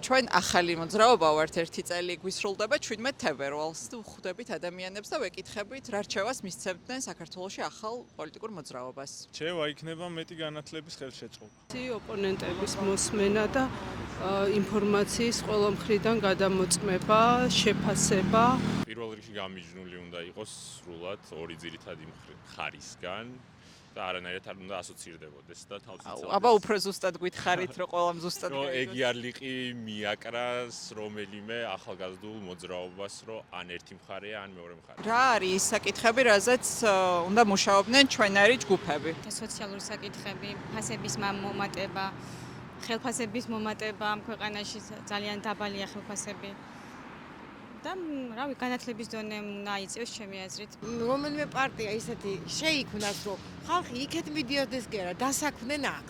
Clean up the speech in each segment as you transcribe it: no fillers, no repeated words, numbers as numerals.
ჩვენ ახალი მოძრაობა ვართ ერთი წელი გვისრულდება 17 თებერვალს და ვხვდებით ადამიანებს და ვეკითხებით რა რჩევას მისცემდნენ საქართველოში ახალ პოლიტიკურ მოძრაობას. რჩევა იქნება მეტი განათლების ხელშეწყობა. ოპონენტების მოსმენა და ინფორმაციის ყველა მხრიდან გადამოწმება, შეფასება. პირველ რიგში გამიჯნული უნდა იყოს სრულად ორი ძირითადი მხარისგან. და არანაირად არ უნდა ასოცირდებოდეს და თავს იცავდეს. აბა უფრო ზუსტად გითხარით რომ ყველამ ზუსტად რომ ეგიარლიყი მიაკრას რომელიმე ახალგაზრდულ მოძრაობას რომ ან ერთი მხარეა ან მეორე მხარეა. რა არის ის საკითხები, რაზეც უნდა მუშაობდნენ ჩვენარი ჯგუფები? სოციალური საკითხები, ფასების მომატება, ხელფასების მომატება ამ ქვეყანაში ძალიან დაბალია ხელფასები. და რავი, განათლების დონე უნდა იწევს ჩემი აზრით. რომელიმე პარტია ისეთი შეიქმნას, რომ ხალხი იქეთ მიდიოდეს კი არა, დასაქმდნენ აქ.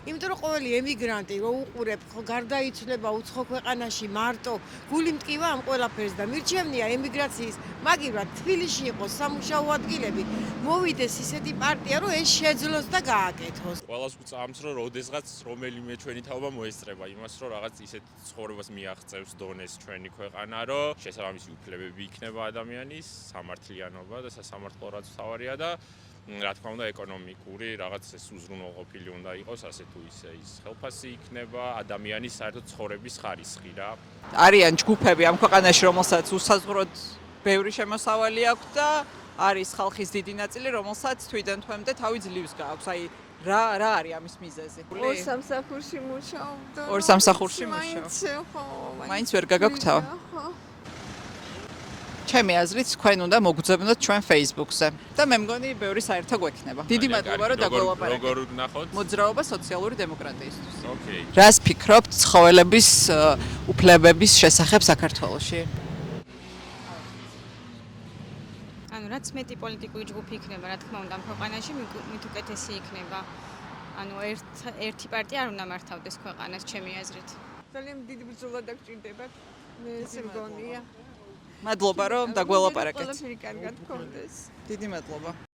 იმიტომ რომ ყოველი ემიგრანტი რო უყურებ, გარდაიცვლება უცხო ქვეყანაში მარტო, გული მტკივა ამ ყველაფერს და მირჩევნია ემიგრაციის მაგივრად თბილისში იყოს სამუშაო ადგილები, მოვიდეს ისეთი პარტია, რომ ეს შეძლოს და გააკეთოს. ყველას გვწამს, რომ როდესღაც რომელიმე ჩვენი თაობა მოესწრება იმას, რომ რაღაც ისეთ ცხოვრებას მიაღწევს დონეს ჩვენი ქვეყანა, რომ შესაბამისი უფლებები იქნება ადამიანის, სამართლიანობა და სასამართლო რაც თავარია და რა თქმა უნდა ეკონომიკური რაღაც ეს უზრუნველყოფილი უნდა იყოს, ასე თუ ისე ის ხელფასი იქნება, ადამიანის საერთოდ ცხოვრების ხარისხი რა. არიან ჯგუფები ამ ქვეყანაში, რომელსაც უსაზღვროდ ბევრი შემოსავალი აქვს და არის ხალხის დიდი ნაწილი, რომელსაც თვიდან თვემდე თავი ძლივს გააქვს. აი რა არის ამის მიზეზი? ორ სამსახურში მუშაობდა. ორ სამსახურში მუშაობდა. მაინც ვერ გაგაგვთავ. ჩემი აზრით, თქვენ უნდა მოგძებნოთ ჩვენ Facebook-ზე და მე მგონი ბევრი საერთო გვექნება. დიდი მადლობა რომ დაგველაპარაკეთ. როგორ ვნახოთ? მოძრაობა სოციალური დემოკრატიისთვის. ოკეი. რას ფიქრობთ ცხოველების უფლებების შესახებ საქართველოში? ანუ რაც მეტი პოლიტიკური ჯგუფი იქნება, რა თქმა უნდა, ამ ქვეყანაში მით უკეთესი იქნება. ანუ ერთი პარტია არ უნდა მართავდეს ქვეყანას, ჩემი აზრით. ძალიან დიდი ბრძოლა დაგჭირდებათ. მე ესე მგონია. მადლობა რომ დაგველაპარაკეთ. ყველაფერი კარგად გქონდეს. დიდი მადლობა.